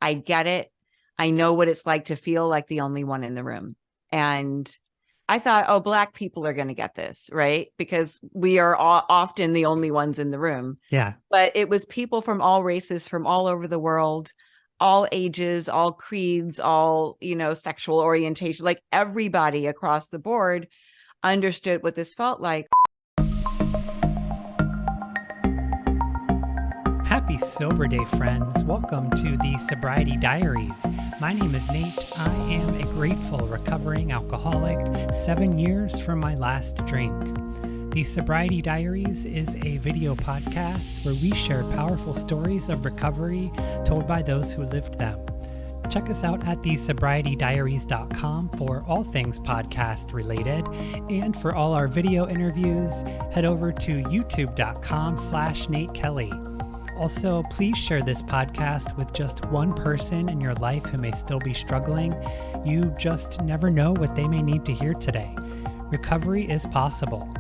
I get it. I know what it's like to feel like the only one in the room. And I thought, oh, Black people are going to get this, right? Because we are often the only ones in the room. Yeah. But it was people from all races, from all over the world, all ages, all creeds, all, sexual orientation, like everybody across the board understood what this felt like. Happy Sober Day, friends. Welcome to the Sobriety Diaries. My name is Nate. I am a grateful recovering alcoholic 7 years from my last drink. The Sobriety Diaries is a video podcast where we share powerful stories of recovery told by those who lived them. Check us out at thesobrietydiaries.com for all things podcast related. And for all our video interviews, head over to youtube.com/Nate Kelly. Also, please share this podcast with just one person in your life who may still be struggling. You just never know what they may need to hear today. Recovery is possible.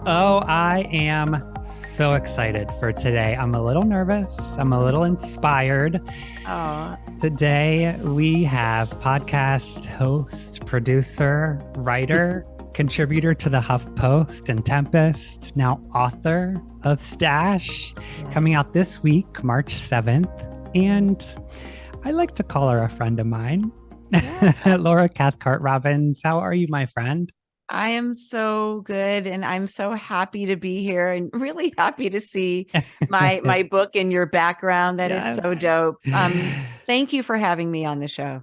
Oh, I am so excited for today. I'm a little nervous. I'm a little inspired. Oh. Today, we have podcast host, producer, writer, contributor to the HuffPost and Tempest, now author of Stash, coming out this week, March 7th. And I like to call her a friend of mine, Laura Cathcart Robbins. How are you, my friend? I am so good, and I'm so happy to be here and really happy to see my book in your background. That is so dope. Thank you for having me on the show.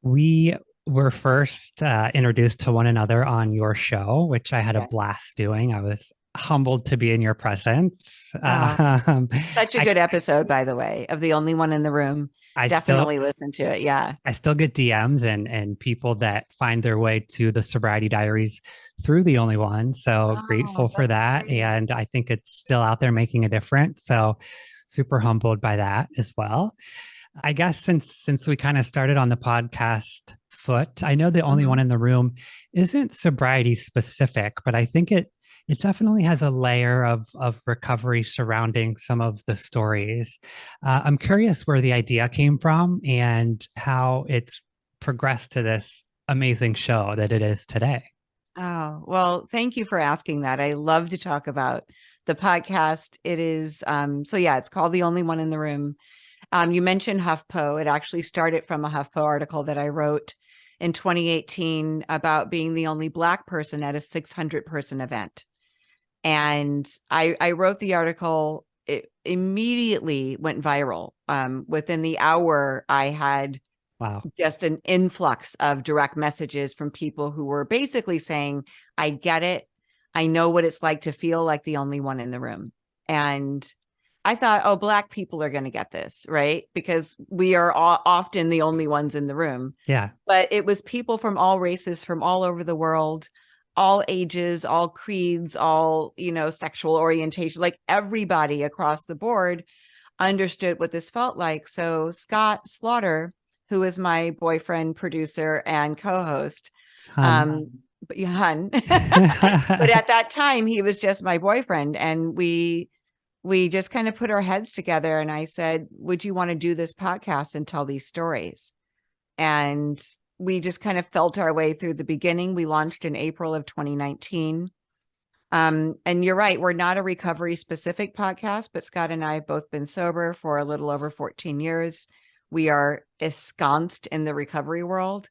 We were first introduced to one another on your show, which I had a blast doing. I was humbled to be in your presence. Such a good episode, by the way, of The Only One in the Room. I definitely listen to it. Yeah. I still get DMs and people that find their way to the Sobriety Diaries through The Only One. So grateful for that. Great. And I think it's still out there making a difference. So super humbled by that as well. I guess since we kind of started on the podcast foot, I know The Only One in the Room isn't sobriety specific, but I think it definitely has a layer of recovery surrounding some of the stories. I'm curious where the idea came from and how it's progressed to this amazing show that it is today. Oh, well, thank you for asking that. I love to talk about the podcast. It is, it's called The Only One in the Room. You mentioned HuffPo. It actually started from a HuffPo article that I wrote in 2018 about being the only Black person at a 600-person event. And I wrote the article. It immediately went viral. Within the hour, I had just an influx of direct messages from people who were basically saying, I get it. I know what it's like to feel like the only one in the room. And I thought, oh, Black people are going to get this, right? Because we are often the only ones in the room. Yeah. But it was people from all races, from all over the world, all ages, all creeds, all, sexual orientation, like everybody across the board understood what this felt like. So Scott Slaughter, who is my boyfriend, producer, and co-host, but at that time he was just my boyfriend, and we just kind of put our heads together, and I said, would you want to do this podcast and tell these stories? And we just kind of felt our way through the beginning. We launched in April of 2019. And you're right, we're not a recovery specific podcast, but Scott and I have both been sober for a little over 14 years. We are ensconced in the recovery world.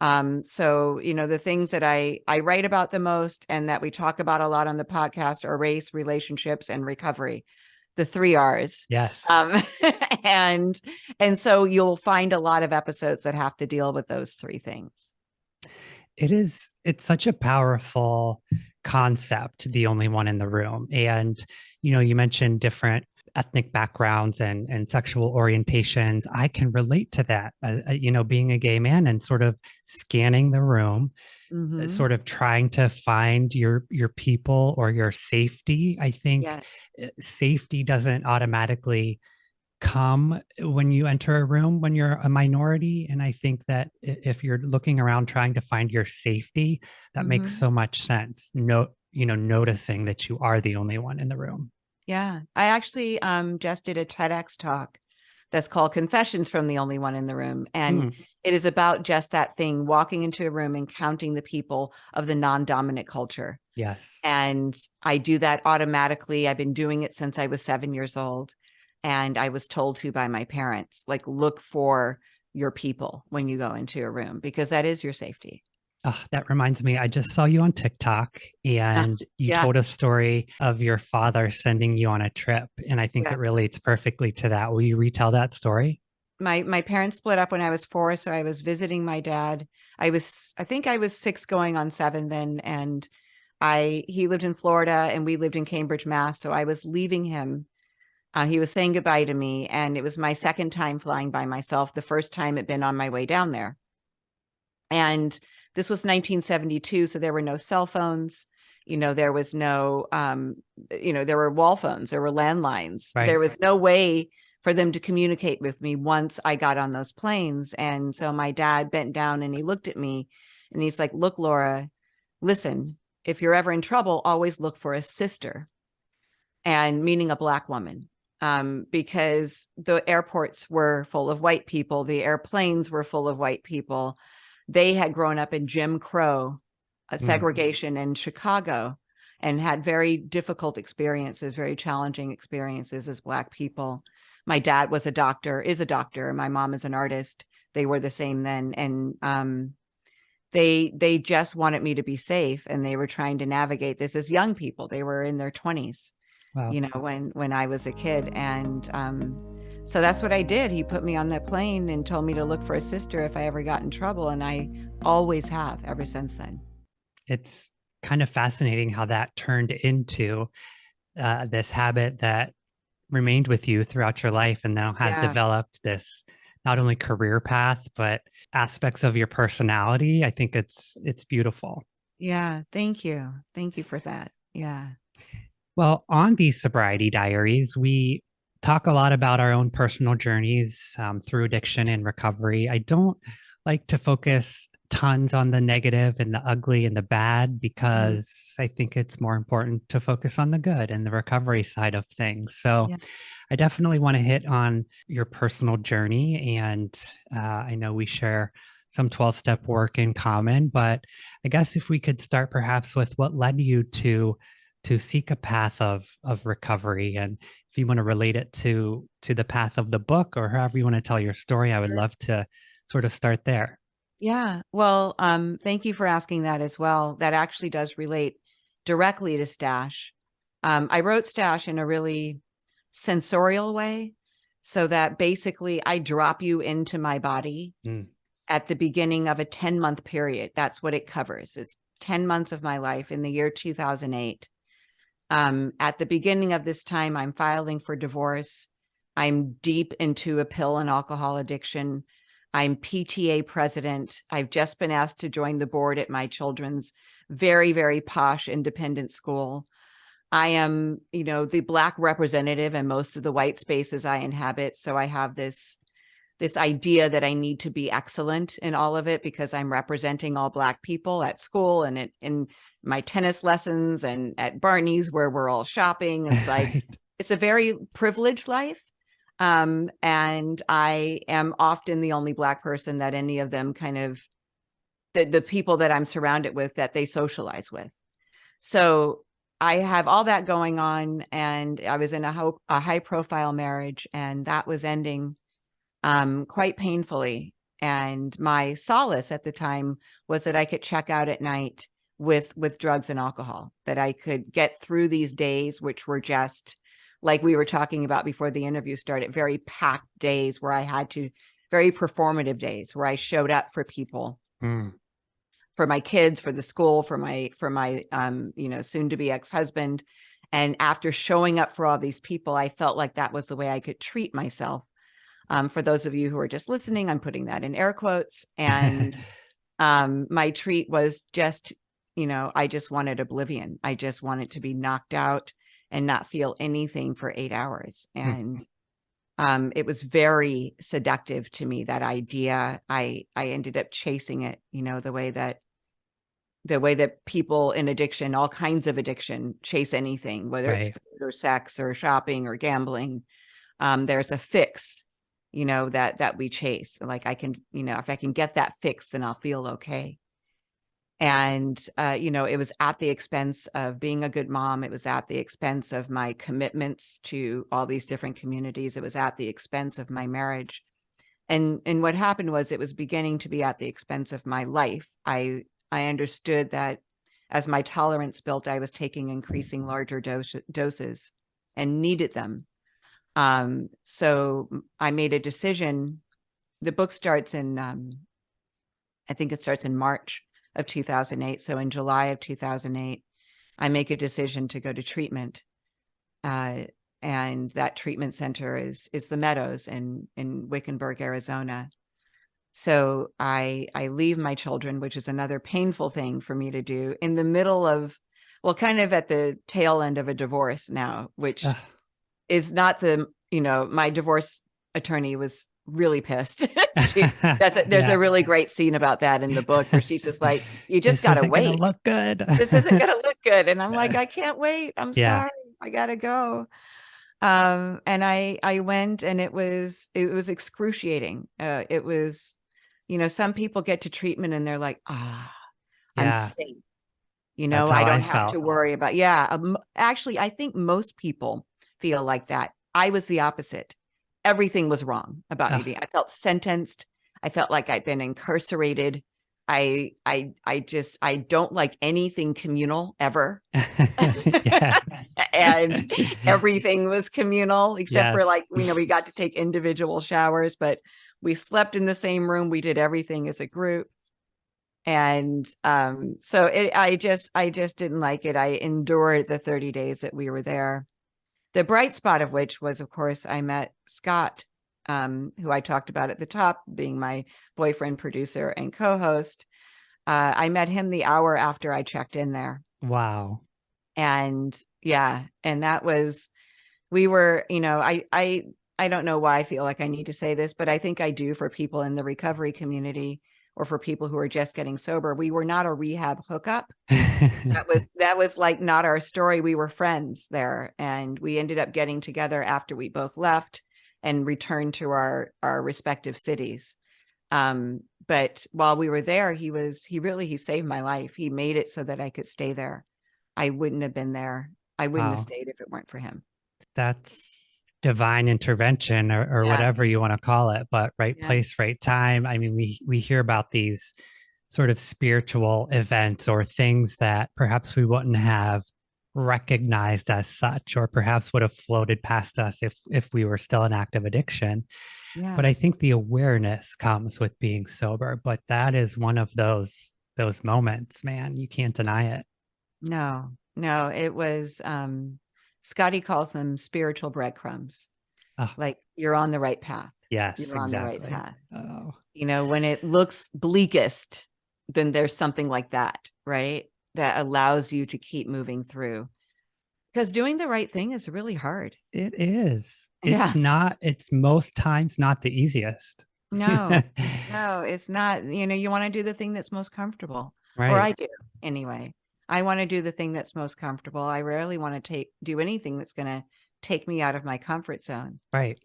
So, the things that I write about the most and that we talk about a lot on the podcast are race, relationships, and recovery. The 3 R's. Yes. And so you'll find a lot of episodes that have to deal with those 3 things. It's such a powerful concept, The Only One in the Room. And, you mentioned different ethnic backgrounds and sexual orientations. I can relate to that, being a gay man and sort of scanning the room, sort of trying to find your people or your safety. I think safety doesn't automatically come when you enter a room when you're a minority. And I think that if you're looking around trying to find your safety, that makes so much sense. Noticing that you are the only one in the room. Yeah. I actually just did a TEDx talk that's called Confessions from the Only One in the Room. And Hmm. it is about just that thing, walking into a room and counting the people of the non-dominant culture. Yes. And I do that automatically. I've been doing it since I was 7 years old. And I was told to by my parents, like, look for your people when you go into a room, because that is your safety. Oh, that reminds me, I just saw you on TikTok and you Yeah. told a story of your father sending you on a trip. And I think it Yes. relates perfectly to that. Will you retell that story? My parents split up when I was 4, so I was visiting my dad. I think I was 6 going on 7 then, and I he lived in Florida and we lived in Cambridge, Mass. So I was leaving him. He was saying goodbye to me, and it was my second time flying by myself. The first time had been on my way down there. And this was 1972, so there were no cell phones. There was no, there were wall phones, there were landlines. There Right. was no way for them to communicate with me once I got on those planes. And so my dad bent down and he looked at me and he's like, look, Laura, listen, if you're ever in trouble, always look for a sister, and meaning a Black woman. Because the airports were full of white people, the airplanes were full of white people. They had grown up in Jim Crow Mm. segregation in Chicago and had very difficult experiences, very challenging experiences as Black people. My dad was a doctor, is a doctor. My mom is an artist. They were the same then. And they just wanted me to be safe, and they were trying to navigate this as young people. They were in their 20s, Wow. when I was a kid. And so that's what I did. He put me on that plane and told me to look for a sister if I ever got in trouble. And I always have ever since then. It's kind of fascinating how that turned into this habit that remained with you throughout your life and now has Yeah. developed this not only career path, but aspects of your personality. I think it's beautiful. Yeah. Thank you. Thank you for that. Yeah. Well, on these sobriety diaries, we talk a lot about our own personal journeys through addiction and recovery. I don't like to focus tons on the negative and the ugly and the bad Mhm. because I think it's more important to focus on the good and the recovery side of things. So Yeah. I definitely want to hit on your personal journey. And I know we share some 12-step work in common, but I guess if we could start perhaps with what led you to seek a path of recovery, and if you want to relate it to the path of the book or however you want to tell your story, I would love to sort of start there. Yeah. Well, thank you for asking that as well. That actually does relate directly to Stash. I wrote Stash in a really sensorial way, so that basically I drop you into my body Mm. at the beginning of a 10-month period. That's what it covers, is 10 months of my life in the year 2008. At the beginning of this time, I'm filing for divorce. I'm deep into a pill and alcohol addiction. I'm PTA president. I've just been asked to join the board at my children's very, very posh independent school. I am, the Black representative in most of the white spaces I inhabit. So I have this idea that I need to be excellent in all of it because I'm representing all Black people at school and in my tennis lessons and at Barney's where we're all shopping. It's like, Right. it's a very privileged life. And I am often the only Black person that any of them kind of, the people that I'm surrounded with, that they socialize with. So I have all that going on, and I was in a high profile marriage, and that was ending quite painfully. And my solace at the time was that I could check out at night with drugs and alcohol, that I could get through these days, which were just like we were talking about before the interview started, very packed days where I had to, very performative days where I showed up for people, Mm. for my kids, for the school, for my soon to be ex-husband. And after showing up for all these people, I felt like that was the way I could treat myself. For those of you who are just listening, I'm putting that in air quotes. And my treat was just, I just wanted oblivion. I just wanted to be knocked out and not feel anything for 8 hours. And it was very seductive to me, that idea. I ended up chasing it, the way that people in addiction, all kinds of addiction, chase anything, whether it's Right. food or sex or shopping or gambling. There's a fix that we chase. Like I can, if I can get that fixed, then I'll feel okay. And, it was at the expense of being a good mom. It was at the expense of my commitments to all these different communities. It was at the expense of my marriage. And what happened was it was beginning to be at the expense of my life. I understood that as my tolerance built, I was taking increasing larger doses and needed them. So I made a decision. The book starts in, I think it starts in March of 2008. So in July of 2008, I make a decision to go to treatment. And that treatment center is the Meadows in Wickenburg, Arizona. So I leave my children, which is another painful thing for me to do in the middle of, well, kind of at the tail end of a divorce now, which is not my divorce attorney was really pissed. There's a really great scene about that in the book where she's just like, you just got to wait. Gonna look good. This isn't going to look good. And I'm like, I can't wait. I'm sorry. I got to go. And I went, and it was excruciating. It was, some people get to treatment and they're like, I'm safe. I don't have to worry about, actually, I think most people feel like that. I was the opposite. Everything was wrong about me. I felt sentenced. I felt like I'd been incarcerated. I don't like anything communal ever. And everything was communal except for we got to take individual showers, but we slept in the same room. We did everything as a group. And so I just didn't like it. I endured the 30 days that we were there. The bright spot of which was, of course, I met Scott, who I talked about at the top, being my boyfriend, producer, and co-host. I met him the hour after I checked in there. Wow. And and that was, we were, I don't know why I feel like I need to say this, but I think I do for people in the recovery community or for people who are just getting sober. We were not a rehab hookup. That was like not our story. We were friends there, and we ended up getting together after we both left and returned to our respective cities. But while we were there, he saved my life. He made it so that I could stay there. I wouldn't have been there. I wouldn't have stayed if it weren't for him. That's divine intervention or whatever you want to call it, but right place, right time. I mean, we hear about these sort of spiritual events or things that perhaps we wouldn't have recognized as such, or perhaps would have floated past us if we were still in active addiction. But I think the awareness comes with being sober, but that is one of those moments, man. You can't deny it. No, it was, Scotty calls them spiritual breadcrumbs. Like you're on the right path. Yes, you're on the right path. Oh. When it looks bleakest, then there's something like that, right? That allows you to keep moving through. Because doing the right thing is really hard. It is. It's most times not the easiest. No, it's not. You want to do the thing that's most comfortable. Right. Or I do anyway. I want to do the thing that's most comfortable. I rarely want to do anything that's going to take me out of my comfort zone. Right.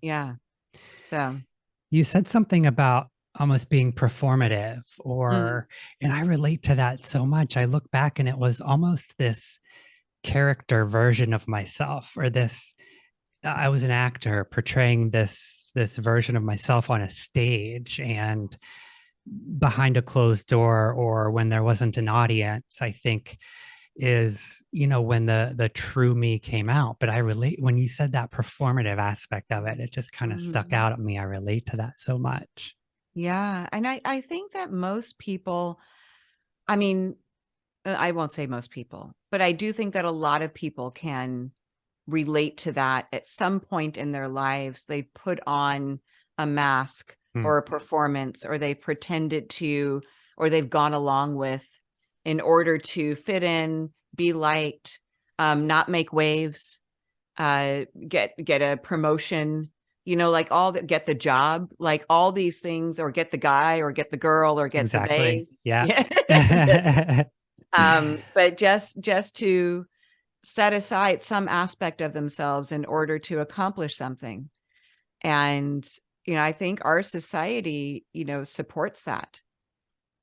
Yeah. So you said something about almost being performative and I relate to that so much. I look back and it was almost this character version of myself, or I was an actor portraying this version of myself on a stage, and behind a closed door, or when there wasn't an audience, I think is, when the true me came out. But I relate, when you said that performative aspect of it, it just kind of stuck out at me. I relate to that so much. Yeah. And I think that most people, I mean, I won't say most people, but I do think that a lot of people can relate to that at some point in their lives. They put on a mask or a performance, or they pretended to, or they've gone along with in order to fit in, be liked, not make waves, get a promotion, like all that, get the job, like all these things, or get the guy or get the girl or get the they. Yeah. But just to set aside some aspect of themselves in order to accomplish something. And I think our society, supports that.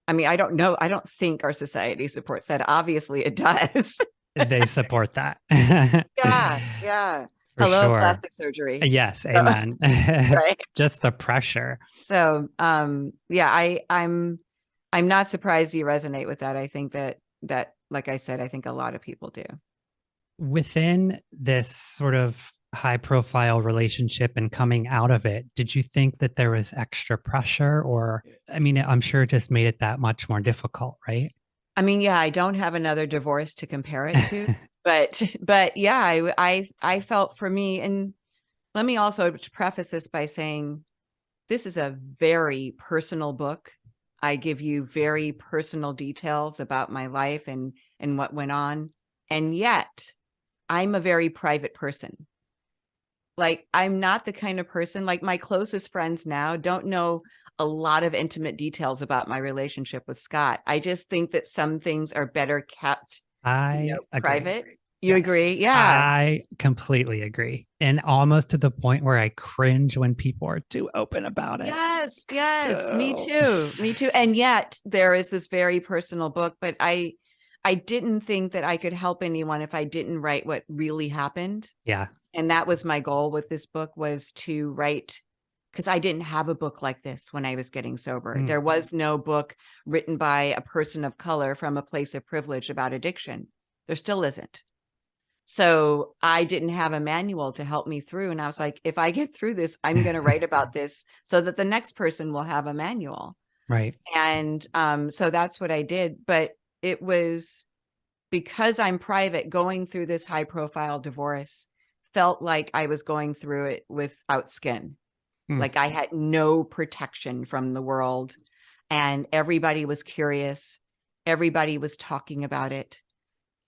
I mean, I don't know. I don't think our society supports that. Obviously it does. They support that. Yeah. Yeah. For Hello, sure. plastic surgery. Yes, So, amen. right. Just the pressure. So, yeah, I'm not surprised you resonate with that. I think that, like I said, I think a lot of people do. Within this sort of high profile relationship and coming out of it, did you think that there was extra pressure? Or, I mean, I'm sure it just made it that much more difficult, right? I mean, yeah, I don't have another divorce to compare it to, but yeah, I felt for me, and let me also preface this by saying this is a very personal book. I give you very personal details about my life and what went on, and yet I'm a very private person. Like, I'm not the kind of person, like my closest friends now don't know a lot of intimate details about my relationship with Scott. I just think that some things are better kept, I agree. private. You Yes, agree? Yeah. I completely agree. And almost to the point where I cringe when people are too open about it. Yes, yes, me So, too. Me too. And yet there is this very personal book, but I didn't think that I could help anyone if I didn't write what really happened. yeah. And that was my goal with this book, was to write, because I didn't have a book like this when I was getting sober. Mm, There was no book written by a person of color from a place of privilege about addiction. There still isn't. So I didn't have a manual to help me through. And I was like, if I get through this, I'm going to write about this so that the next person will have a manual. right. And so that's what I did. But it was because I'm private, going through this high profile divorce felt like I was going through it without skin. Mm, Like I had no protection from the world, and everybody was curious. Everybody was talking about it.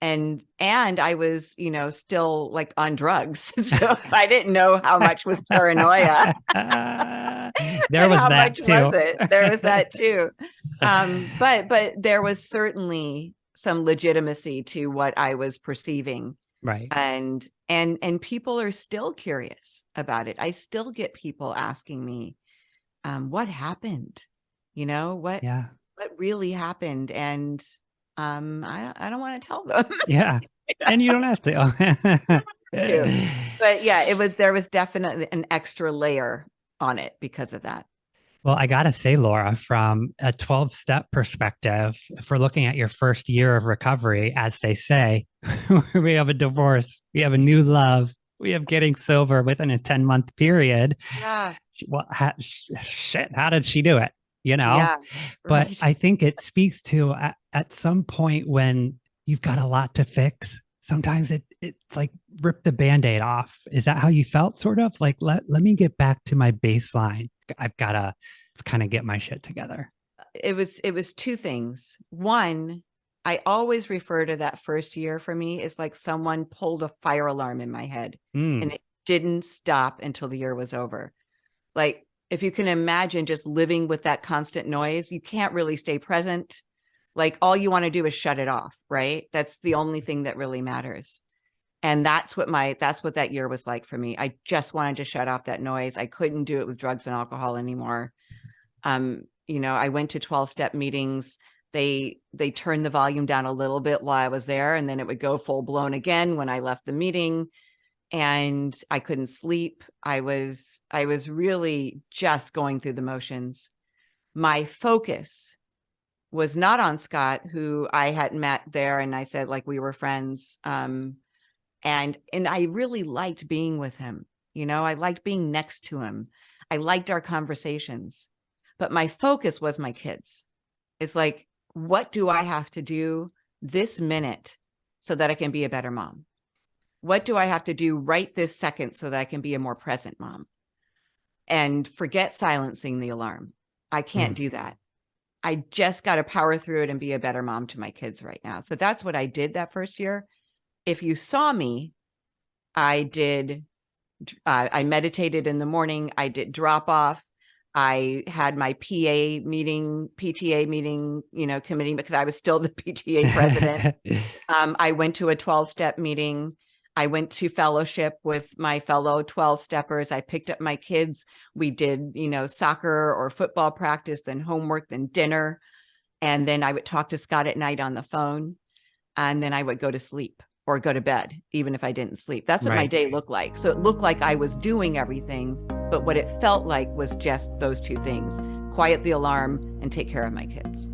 And I was, still like on drugs. So I didn't know how much was paranoia there and was how that much was too. it. There was that too. But there was certainly some legitimacy to what I was perceiving. Right. And people are still curious about it. I still get people asking me, what happened? What Yeah. really happened? And I don't want to tell them. Yeah. And you don't have to. But yeah, there was definitely an extra layer on it because of that. Well, I got to say, Laura, from a 12-step perspective, if we're looking at your first year of recovery, as they say, we have a divorce, we have a new love, we have getting sober within a 10-month period. Yeah. Well, shit, how did she do it? Yeah. But Right. I think it speaks to at some point when you've got a lot to fix, sometimes it's like rip the band-aid off. Is that how you felt? Sort of like, let me get back to my baseline. I've got to kind of get my shit together. It was two things. One, I always refer to that first year for me as like someone pulled a fire alarm in my head, and it didn't stop until the year was over. Like, if you can imagine just living with that constant noise, you can't really stay present. Like, all you want to do is shut it off, right? That's the only thing that really matters. And that's what that year was like for me. I just wanted to shut off that noise. I couldn't do it with drugs and alcohol anymore. I went to 12-step meetings. They turned the volume down a little bit while I was there, and then it would go full blown again when I left the meeting. And I couldn't sleep. I was really just going through the motions. My focus was not on Scott, who I had met there, and I said, like, we were friends. And I really liked being with him. I liked being next to him. I liked our conversations, but my focus was my kids. It's like, what do I have to do this minute so that I can be a better mom? What do I have to do right this second so that I can be a more present mom? And forget silencing the alarm. I can't do that. I just got to power through it and be a better mom to my kids right now. So that's what I did that first year. If you saw me, I meditated in the morning. I did drop off. I had my PTA meeting, committee, because I was still the PTA president. I went to a 12-step meeting. I went to fellowship with my fellow 12 steppers. I picked up my kids. We did, soccer or football practice, then homework, then dinner. And then I would talk to Scott at night on the phone. And then I would go to sleep or go to bed, even if I didn't sleep. That's what my day looked like. So it looked like I was doing everything, but what it felt like was just those two things: quiet the alarm and take care of my kids.